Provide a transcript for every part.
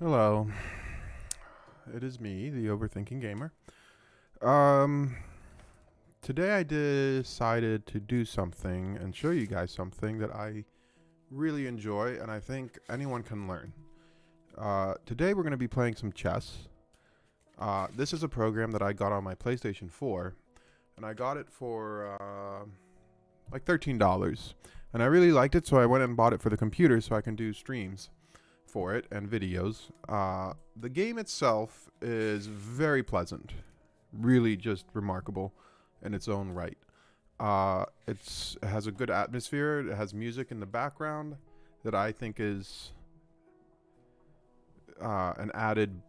Hello, it is me, the Overthinking Gamer. Um, Today I decided to do something and show you guys something that I really enjoy and I think anyone can learn. Today we're going to be playing some chess. This is a program that I got on my PlayStation 4, and I got it for like $13. And I really liked it, so I went and bought it for the computer so I can do streams for it and videos. The game itself is very pleasant, really just remarkable in its own right. It has a good atmosphere. It has music in the background that I think is an added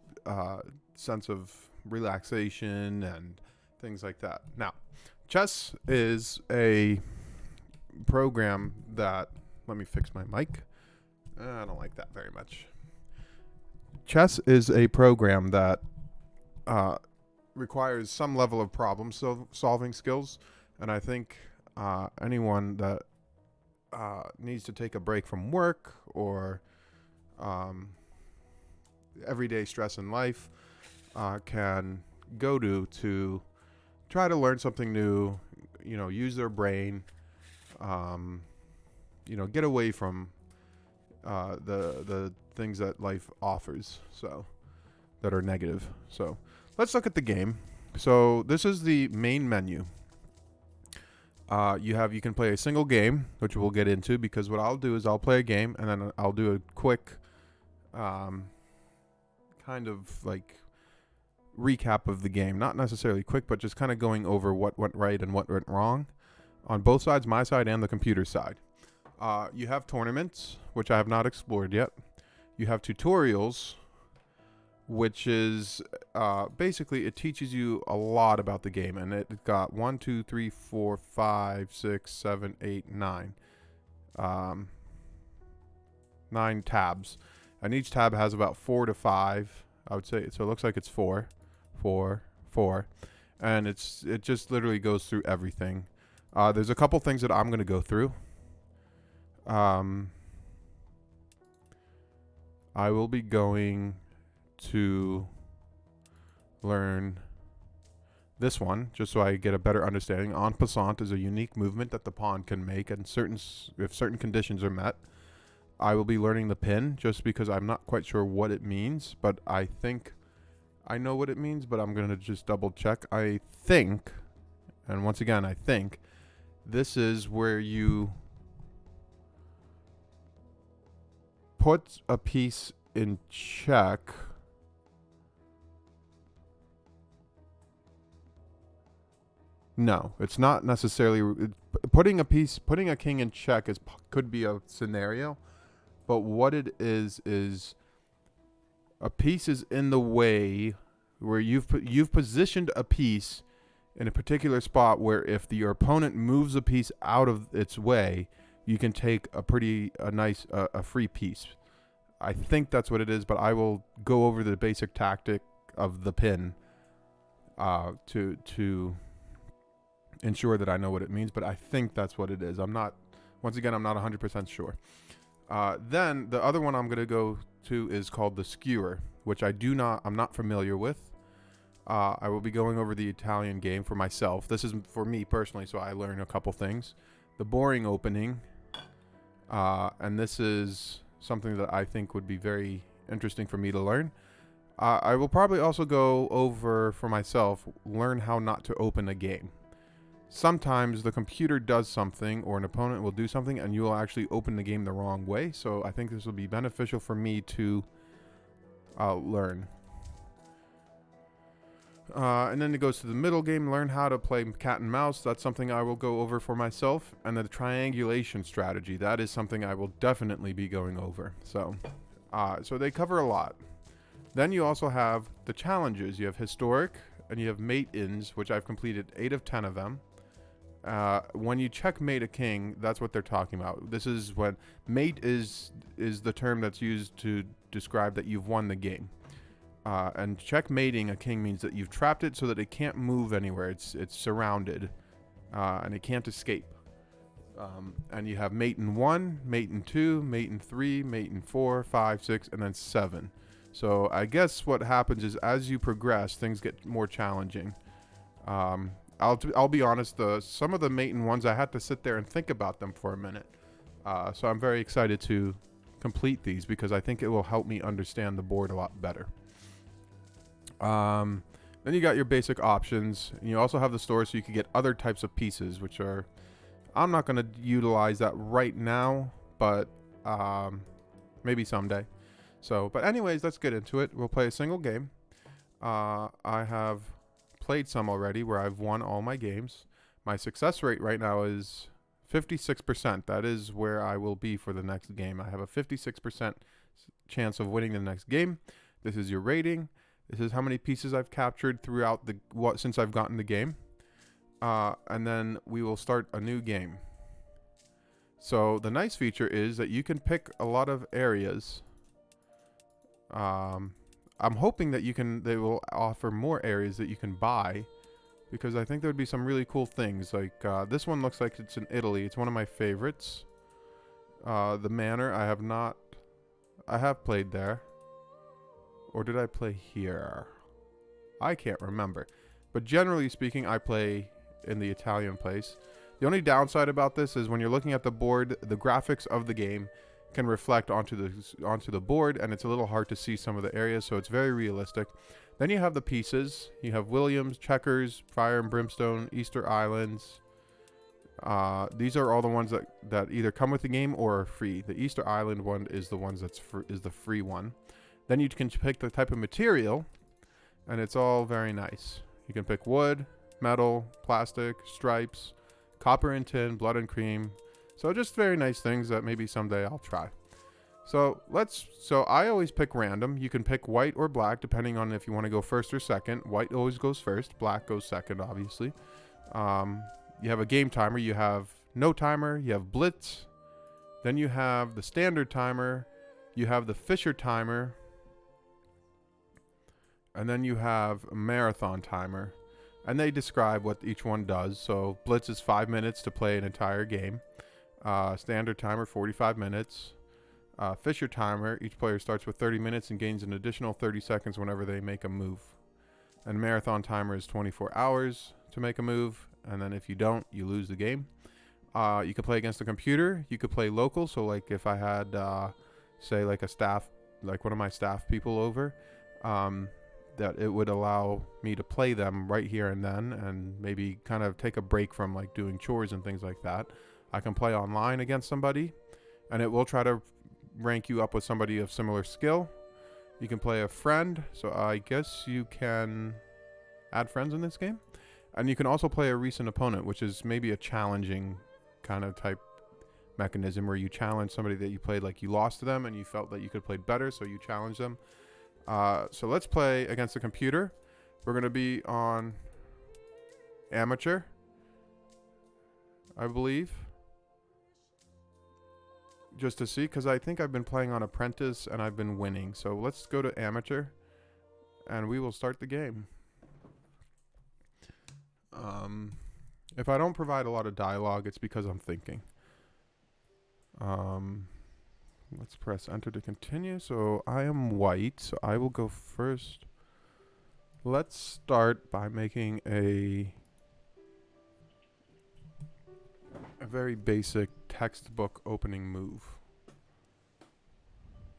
sense of relaxation and things like that. Now, chess is a program that. Let me fix my mic. I don't like that very much. Chess is a program that requires some level of problem solving skills, and I think anyone that needs to take a break from work or everyday stress in life can go to try to learn something new. Use their brain. Get away from the things that life offers, so that are negative. So let's look at the game. So this is the main menu. You can play a single game, which we'll get into, because what I'll do is I'll play a game and then I'll do a quick kind of like recap of the game. Not necessarily quick, but just kind of going over what went right and what went wrong on both sides, my side and the computer side. You have tournaments, which I have not explored yet. You have tutorials, which is basically it teaches you a lot about the game, and it got 1, 2, 3, 4, 5, 6, 7, 8, 9. 9 tabs, and each tab has about 4 to 5. I would say so. It looks like it's 4, 4, 4, and it just literally goes through everything. There's a couple things that I'm going to go through. I will be going to learn this one just so I get a better understanding. En passant is a unique movement that the pawn can make, and if certain conditions are met. I will be learning the pin just because I'm not quite sure what it means, but I think I know what it means, but I'm going to just double check. I think, and once again, I think this is where you put a piece in check. No, it's not necessarily putting a king in check could be a scenario, but what it is a piece is in the way where you've positioned a piece in a particular spot where if your opponent moves a piece out of its way, you can take a nice free piece. I think that's what it is, but I will go over the basic tactic of the pin to ensure that I know what it means, but I think that's what it is. I'm not 100% sure. Then the other one I'm going to go to is called the skewer, which I'm not familiar with. I will be going over the Italian game for myself. This is for me personally, so I learn a couple things. The boring opening, and this is something that I think would be very interesting for me to learn. I will probably also go over for myself, learn how not to open a game. Sometimes the computer does something or an opponent will do something and you will actually open the game the wrong way. So I think this will be beneficial for me to learn. And then it goes to the middle game, learn how to play cat and mouse. That's something I will go over for myself. And the triangulation strategy, that is something I will definitely be going over. So they cover a lot. Then you also have the challenges. You have historic and you have mate-ins, which I've completed 8 of 10 of them. When you checkmate a king, that's what they're talking about. This is when mate is the term that's used to describe that you've won the game. And checkmating a king means that you've trapped it so that it can't move anywhere. It's surrounded, and it can't escape. And you have mate in 1, mate in 2, mate in 3, mate in 4, 5, 6, and then 7. So I guess what happens is as you progress, things get more challenging. I'll be honest. Some of the Maiden ones I had to sit there and think about them for a minute. So I'm very excited to complete these because I think it will help me understand the board a lot better. Then you got your basic options. And you also have the store so you can get other types of pieces, which are I'm not going to utilize that right now, but maybe someday. So, but anyways, let's get into it. We'll play a single game. I have played some already where I've won all my games. My success rate right now is 56%. That is where I will be for the next game. I have a 56% chance of winning the next game. This is your rating. This is how many pieces I've captured throughout since I've gotten the game. And then we will start a new game. So the nice feature is that you can pick a lot of areas. I'm hoping that they will offer more areas that you can buy, because I think there would be some really cool things. Like this one looks like it's in Italy. It's one of my favorites. The Manor, I have played there. Or did I play here? I can't remember. But generally speaking, I play in the Italian place. The only downside about this is when you're looking at the board, the graphics of the game can reflect onto the board, and it's a little hard to see some of the areas, so it's very realistic. Then you have the pieces. You have Williams, Checkers, Fire and Brimstone, Easter Islands. These are all the ones that either come with the game or are free. The Easter Island one is the ones is the free one. Then you can pick the type of material, and it's all very nice. You can pick wood, metal, plastic, stripes, copper and tin, blood and cream. So just very nice things that maybe someday I'll try. So I always pick random. You can pick white or black depending on if you want to go first or second. White always goes first, black goes second, obviously. You have a game timer. You have no timer, you have blitz. Then you have the standard timer. You have the Fisher timer. And then you have a marathon timer. And they describe what each one does. So blitz is 5 minutes to play an entire game. Standard timer, 45 minutes. Fisher timer, each player starts with 30 minutes and gains an additional 30 seconds whenever they make a move. And marathon timer is 24 hours to make a move. And then if you don't, you lose the game. You can play against the computer. You could play local. So like if I had, say like one of my staff people over, that it would allow me to play them right here and then, and maybe kind of take a break from like doing chores and things like that. I can play online against somebody, and it will try to rank you up with somebody of similar skill. You can play a friend, so I guess you can add friends in this game. And you can also play a recent opponent, which is maybe a challenging kind of type mechanism where you challenge somebody that you played, like you lost to them and you felt that you could play better, so you challenge them. So let's play against the computer. We're going to be on amateur, I believe. Just to see, because I think I've been playing on apprentice and I've been winning. So let's go to amateur and we will start the game. If I don't provide a lot of dialogue, it's because I'm thinking. Let's press enter to continue. So I am white, so I will go first. Let's start by making a very basic textbook opening move.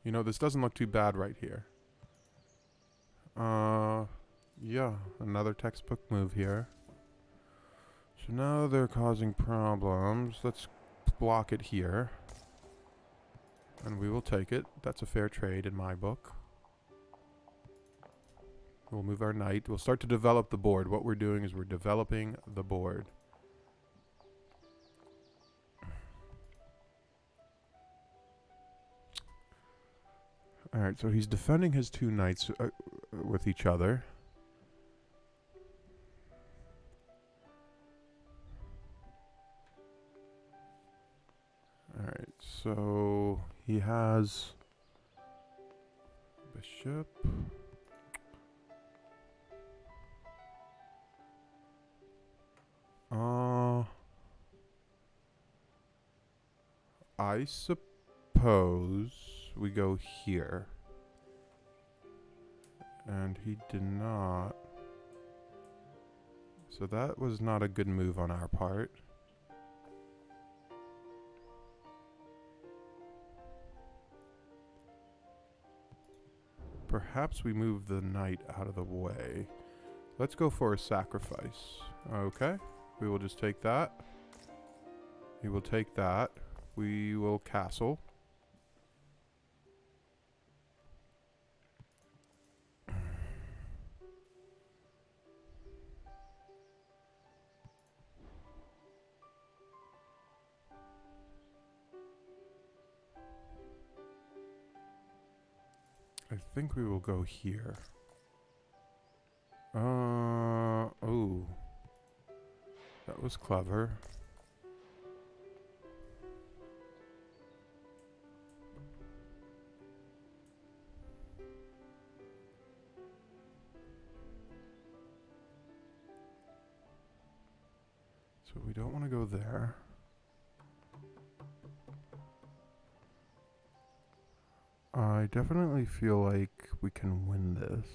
You know, this doesn't look too bad right here. Yeah, another textbook move here. So now they're causing problems. Let's block it here. And we will take it. That's a fair trade in my book. We'll move our knight. We'll start to develop the board. What we're doing is we're developing the board. Alright, so he's defending his two knights with each other. Alright, so he has bishop. I suppose we go here. And he did not. So that was not a good move on our part. Perhaps we move the knight out of the way. Let's go for a sacrifice. Okay. We will just take that. We will take that. We will castle. I think we will go here. Oh. That was clever. So we don't want to go there. I definitely feel like we can win this.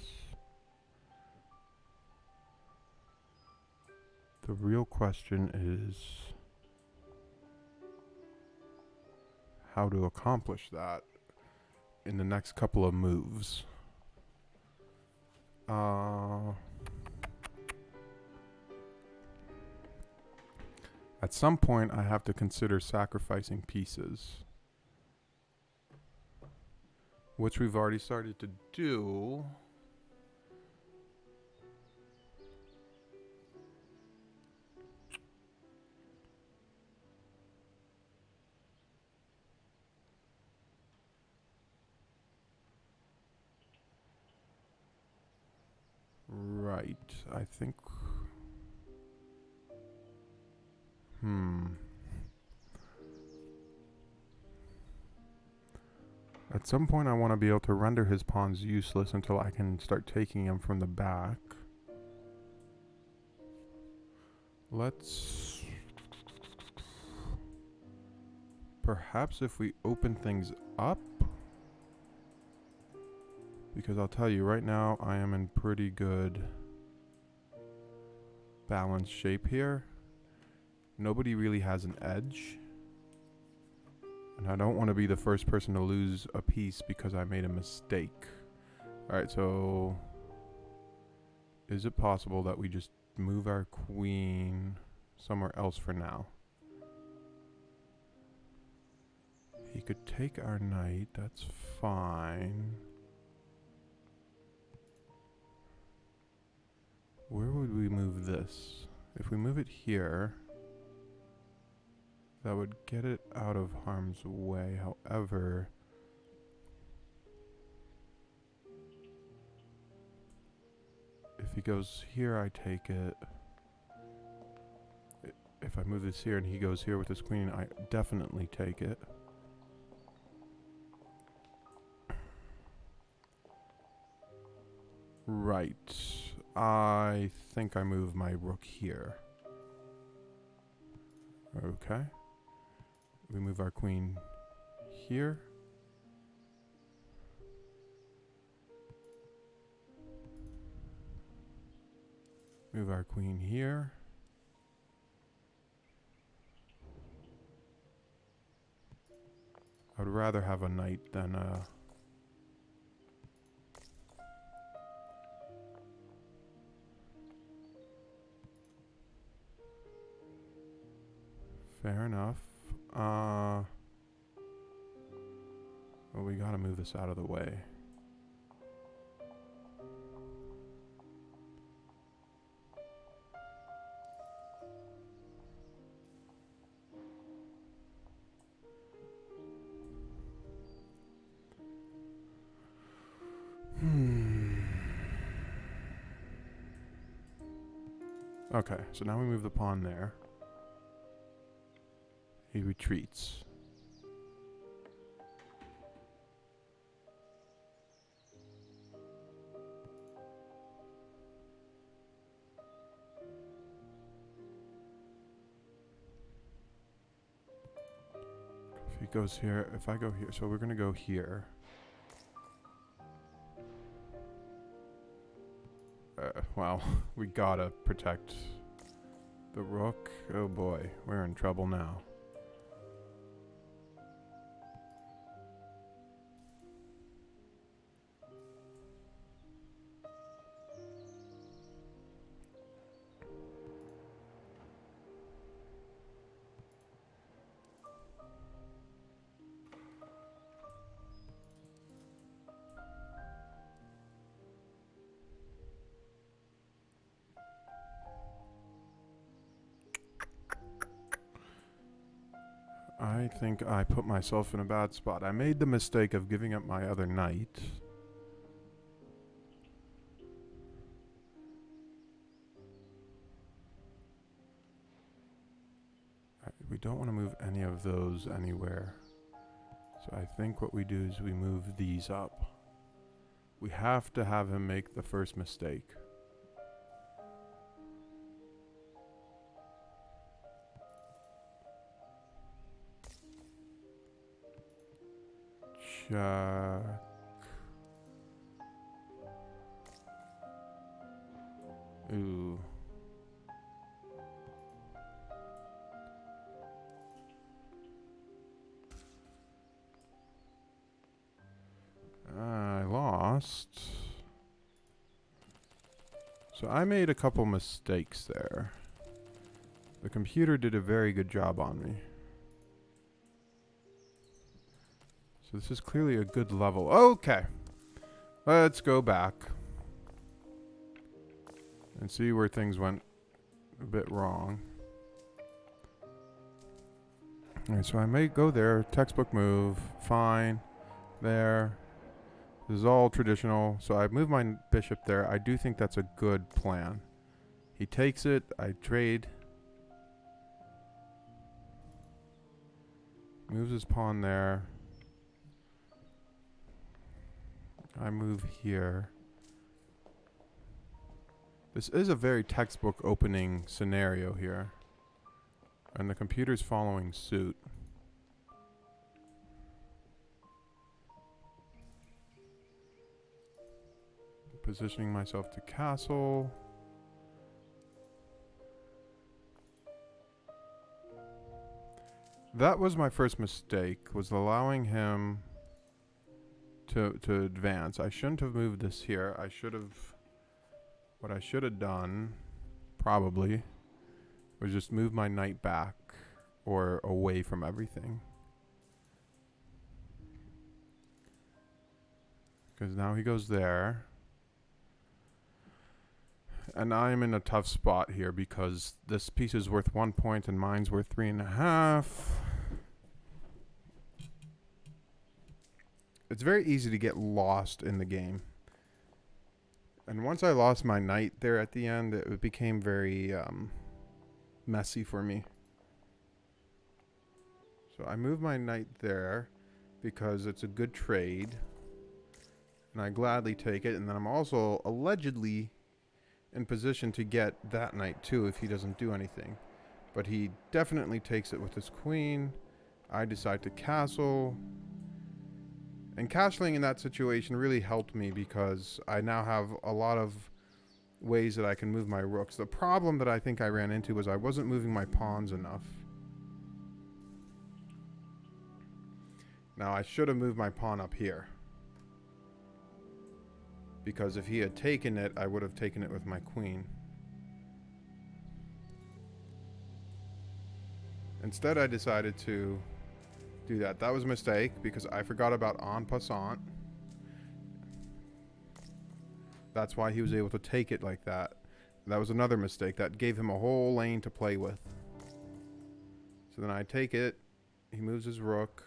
The real question is how to accomplish that in the next couple of moves. At some point, I have to consider sacrificing pieces, which we've already started to do. Right, I think... At some point I want to be able to render his pawns useless until I can start taking him from the back. Let's... Perhaps if we open things up? Because I'll tell you, right now I am in pretty good balanced shape here. Nobody really has an edge. And I don't want to be the first person to lose a piece because I made a mistake. Alright, so... Is it possible that we just move our queen somewhere else for now? He could take our knight, that's fine. Where would we move this? If we move it here, that would get it out of harm's way. However, if he goes here, I take it. If I move this here and he goes here with his queen, I definitely take it. Right. I think I move my rook here. Okay. We move our queen here. Move our queen here. I would rather have a knight than a... Fair enough. Well, we gotta move this out of the way. Okay, so now we move the pawn there. He retreats. If he goes here, if I go here, so we're gonna go here. well, we gotta protect the rook. Oh boy, we're in trouble now. I think I put myself in a bad spot. I made the mistake of giving up my other knight. We don't want to move any of those anywhere. So I think what we do is we move these up. We have to have him make the first mistake. Check. Ooh. I lost. So I made a couple mistakes there. The computer did a very good job on me. So this is clearly a good level. Okay. Let's go back and see where things went a bit wrong. Alright, so I may go there. Textbook move. Fine. There. This is all traditional. So I move my bishop there. I do think that's a good plan. He takes it. I trade. Moves his pawn there. I move here. This is a very textbook opening scenario here. And the computer's following suit. Positioning myself to castle. That was my first mistake, was allowing him to advance. I shouldn't have moved this here. I should have... What I should have done, probably, was just move my knight back or away from everything. Because now he goes there. And I'm in a tough spot here because this piece is worth 1 point and mine's worth 3.5. It's very easy to get lost in the game. And once I lost my knight there at the end, it became very messy for me. So I move my knight there because it's a good trade. And I gladly take it. And then I'm also allegedly in position to get that knight too if he doesn't do anything. But he definitely takes it with his queen. I decide to castle. And castling in that situation really helped me because I now have a lot of ways that I can move my rooks. The problem that I think I ran into was I wasn't moving my pawns enough. Now I should have moved my pawn up here. Because if he had taken it, I would have taken it with my queen. Instead, I decided to do that. That was a mistake because I forgot about en passant. That's why he was able to take it like that. That was another mistake. That gave him a whole lane to play with. So then I take it. He moves his rook.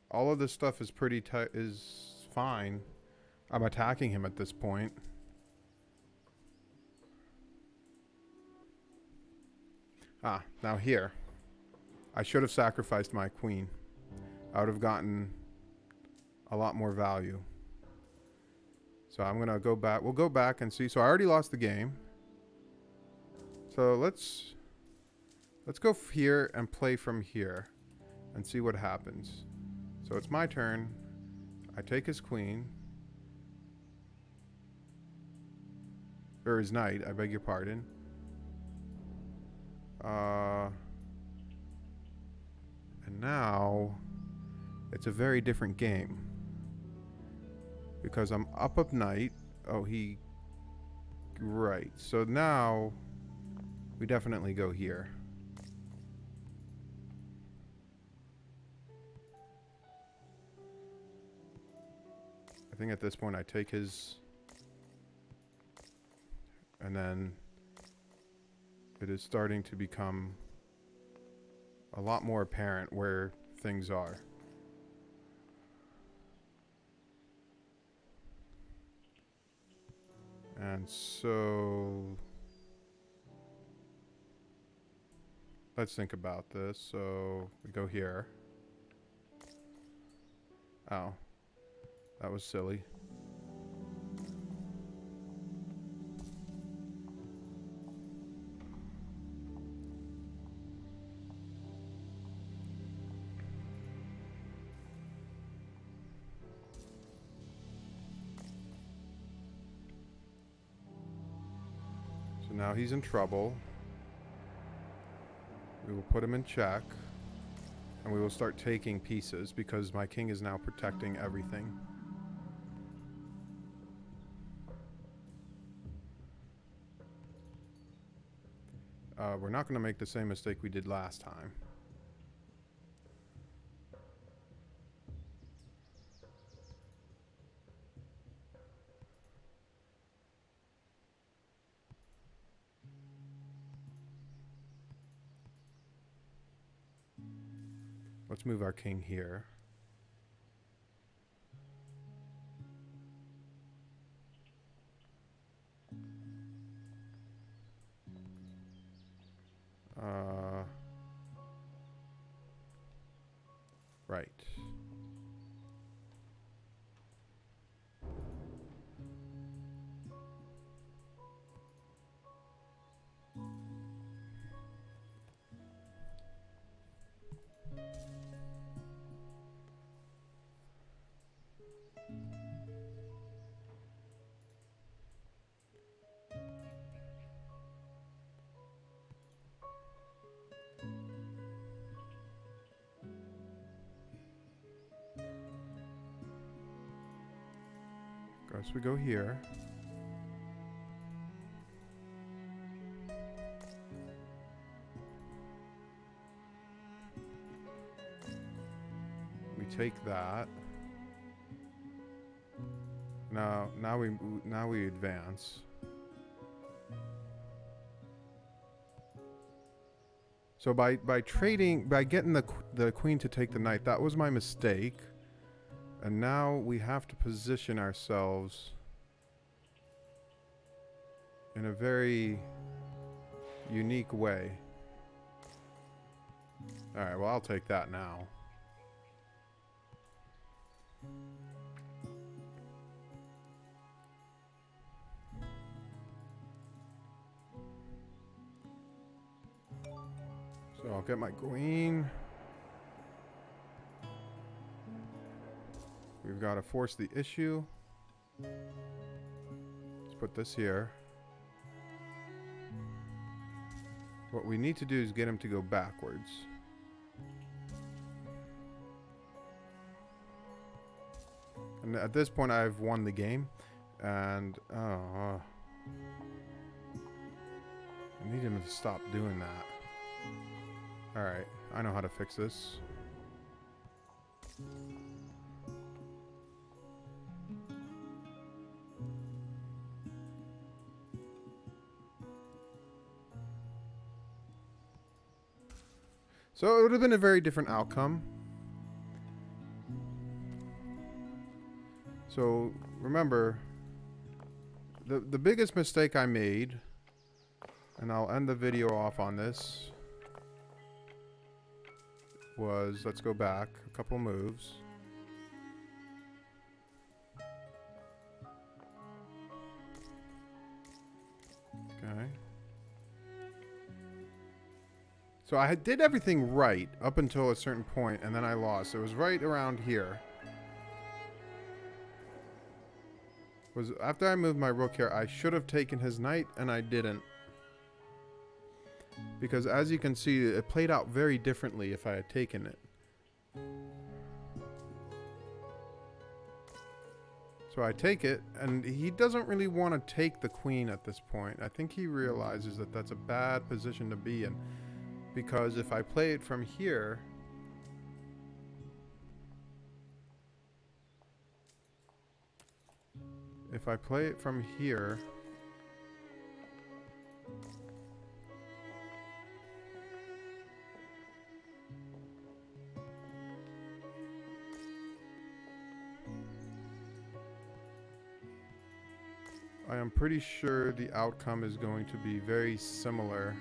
All of this stuff is is fine. I'm attacking him at this point. Now here. I should have sacrificed my queen. I would have gotten a lot more value. So I'm going to go back. We'll go back and see. So I already lost the game. So let's go here and play from here and see what happens. So it's my turn. I take his queen. Or his knight, I beg your pardon. And now it's a very different game. Because I'm up knight. Oh, he... Right. So now we definitely go here. I think at this point I take his... And then it is starting to become a lot more apparent where things are. And so let's think about this. So we go here. Oh, that was silly. So now he's in trouble. We will put him in check. And we will start taking pieces because my king is now protecting everything. We're not going to make the same mistake we did last time. Let's move our king here. Right. So we go here. We take that. Now we advance. So by getting the queen to take the knight, that was my mistake. And now we have to position ourselves in a very unique way. Alright, well, I'll take that now. So I'll get my queen. We've got to force the issue. Let's put this here. What we need to do is get him to go backwards. And at this point I've won the game. And I need him to stop doing that. Alright, I know how to fix this. So it would have been a very different outcome. So remember, the biggest mistake I made, and I'll end the video off on this, was, let's go back a couple moves. Okay. So I did everything right up until a certain point, and then I lost. It was right around here. was after I moved my rook here, I should have taken his knight, and I didn't. Because as you can see, it played out very differently if I had taken it. So I take it, and he doesn't really want to take the queen at this point. I think he realizes that that's a bad position to be in. Because if I play it from here... If I play it from here... I am pretty sure the outcome is going to be very similar.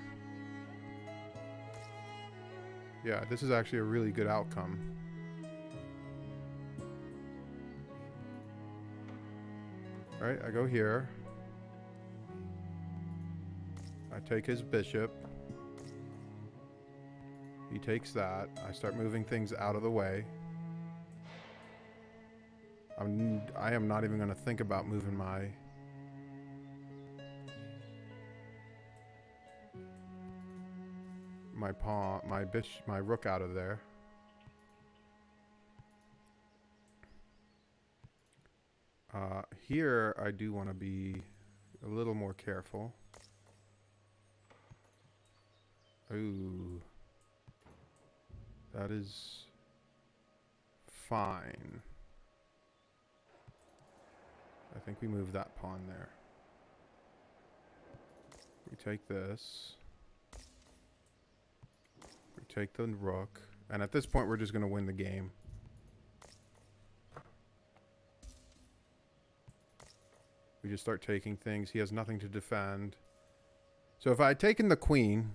Yeah, this is actually a really good outcome. Right, I go here. I take his bishop. He takes that. I start moving things out of the way. I am not even going to think about moving my... pawn, my rook out of there. Here I do want to be a little more careful. Ooh. That is fine. I think we move that pawn there. We take this. We take the rook. And at this point, we're just going to win the game. We just start taking things. He has nothing to defend. So if I had taken the queen,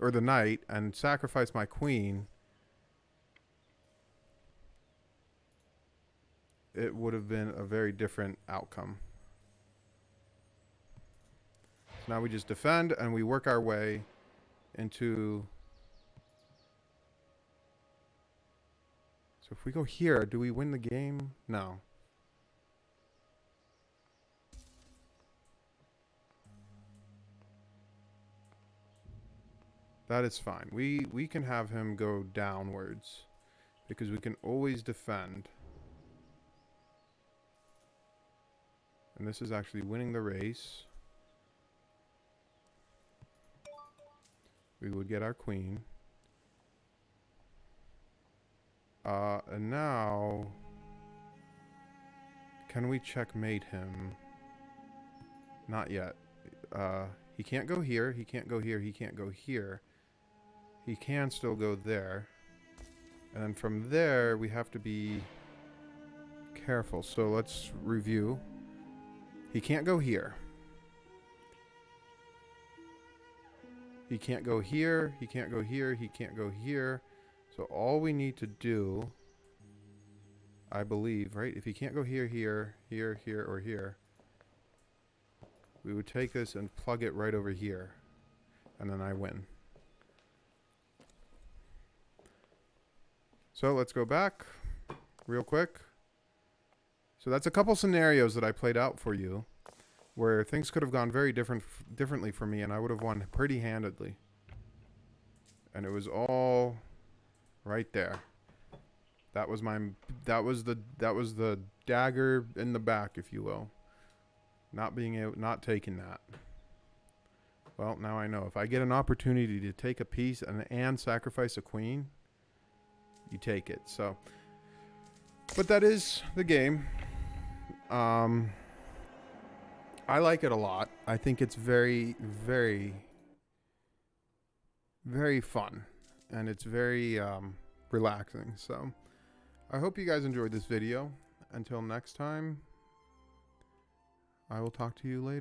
or the knight, and sacrificed my queen, it would have been a very different outcome. So now we just defend, and we work our way into... So if we go here, do we win the game? No. That is fine. We can have him go downwards because we can always defend. And this is actually winning the race. We would get our queen. And now, can we checkmate him? Not yet. He can't go here. He can't go here. He can't go here. He can still go there. And then from there, we have to be careful. So let's review. He can't go here. He can't go here. He can't go here. He can't go here. So all we need to do, I believe, right? If he can't go here, here, here, here, or here, we would take this and plug it right over here. And then I win. So let's go back real quick. So that's a couple scenarios that I played out for you where things could have gone very differently for me, and I would have won pretty handedly. And it was all right there. That was the dagger in the back, if you will. Not taking that. Well, now I know if I get an opportunity to take a piece and sacrifice a queen, you take it. So, but that is the game. I like it a lot. I think it's very, very, very fun, and it's very relaxing. So I hope you guys enjoyed this video. Until next time, I will talk to you later.